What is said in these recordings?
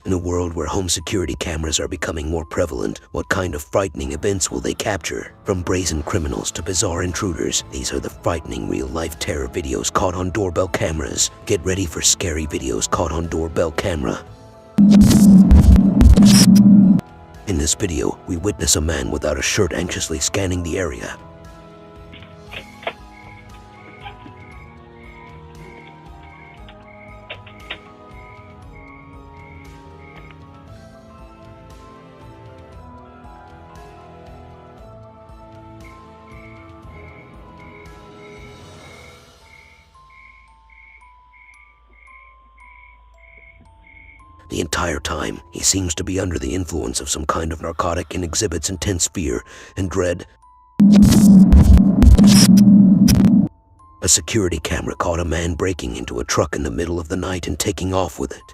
In a world where home security cameras are becoming more prevalent, what kind of frightening events will they capture? From brazen criminals to bizarre intruders, these are the frightening real-life terror videos caught on doorbell cameras. Get ready for scary videos caught on doorbell camera. In this video, we witness a man without a shirt anxiously scanning the area. The entire time, he seems to be under the influence of some kind of narcotic and exhibits intense fear and dread. A security camera caught a man breaking into a truck in the middle of the night and taking off with it.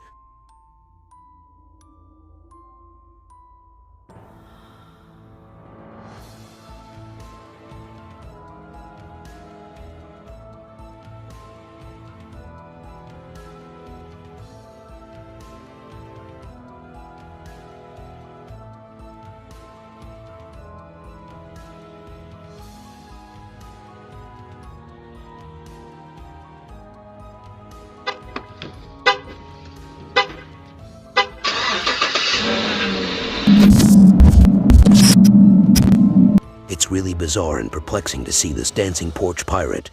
It's really bizarre and perplexing to see this dancing porch pirate.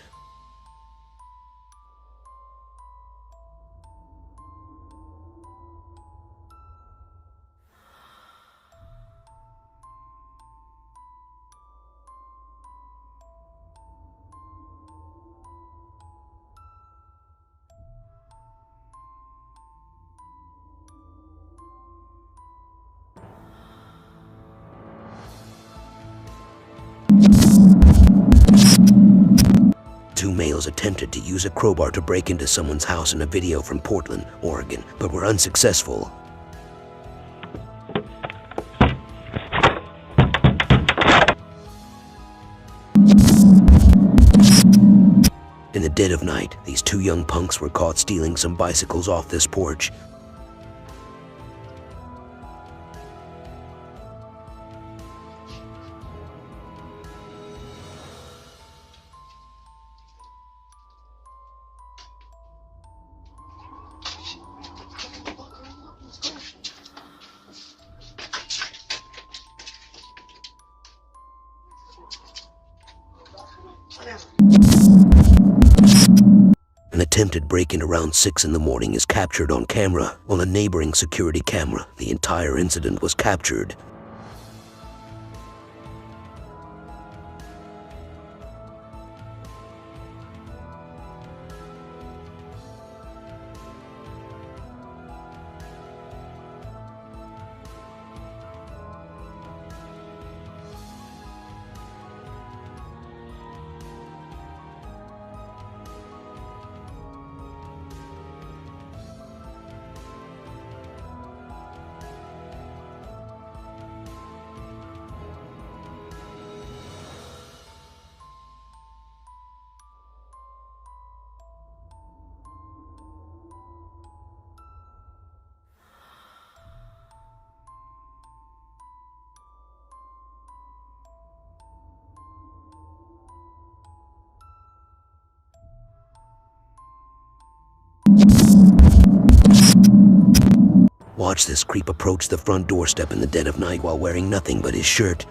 Two males attempted to use a crowbar to break into someone's house in a video from Portland, Oregon, but were unsuccessful. In the dead of night, these two young punks were caught stealing some bicycles off this porch. An attempted break-in around 6 in the morning is captured on camera. On a neighboring security camera, the entire incident was captured. Watch this creep approach the front doorstep in the dead of night while wearing nothing but his shirt.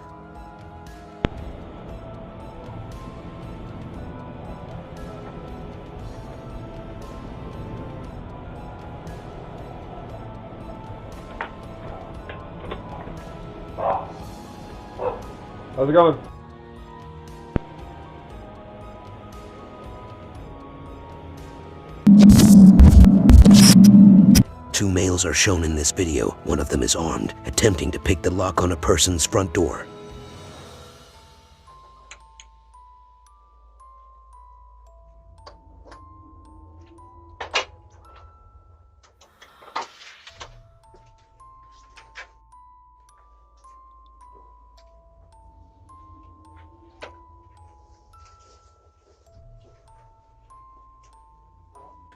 How's it going? Two males are shown in this video. One of them is armed, attempting to pick the lock on a person's front door.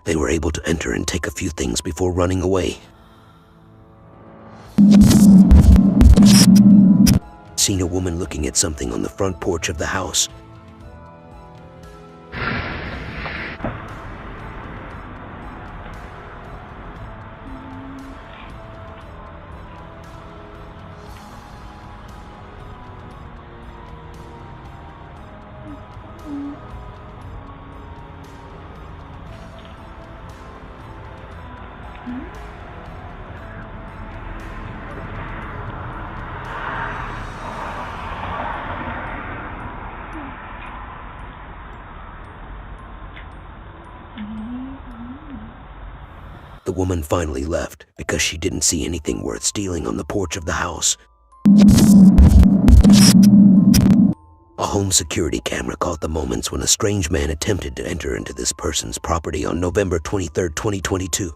They were able to enter and take a few things before running away. seen a woman looking at something on the front porch of the house. The woman finally left because she didn't see anything worth stealing on the porch of the house. A home security camera caught the moments when a strange man attempted to enter into this person's property on November 23, 2022.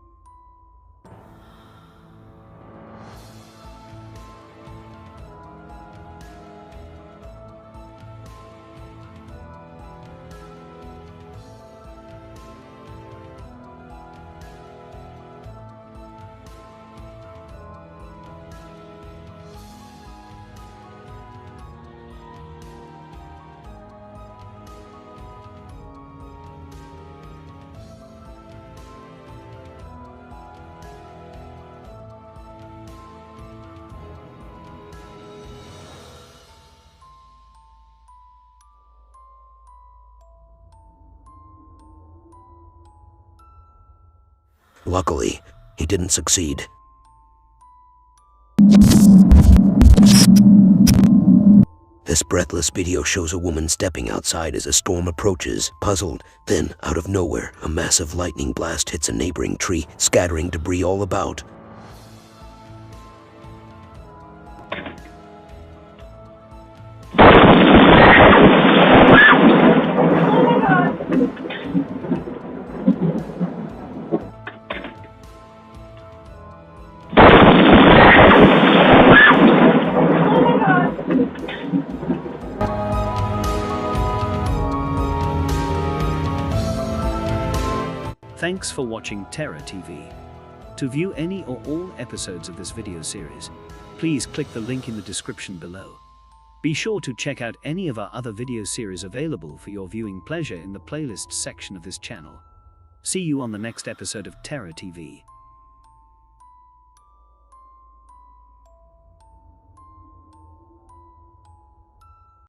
Luckily, he didn't succeed. This breathless video shows a woman stepping outside as a storm approaches, puzzled. Then, out of nowhere, a massive lightning blast hits a neighboring tree, scattering debris all about. Thanks for watching Terror TV. To view any or all episodes of this video series, please click the link in the description below. Be sure to check out any of our other video series available for your viewing pleasure in the playlists section of this channel. See you on the next episode of Terror TV.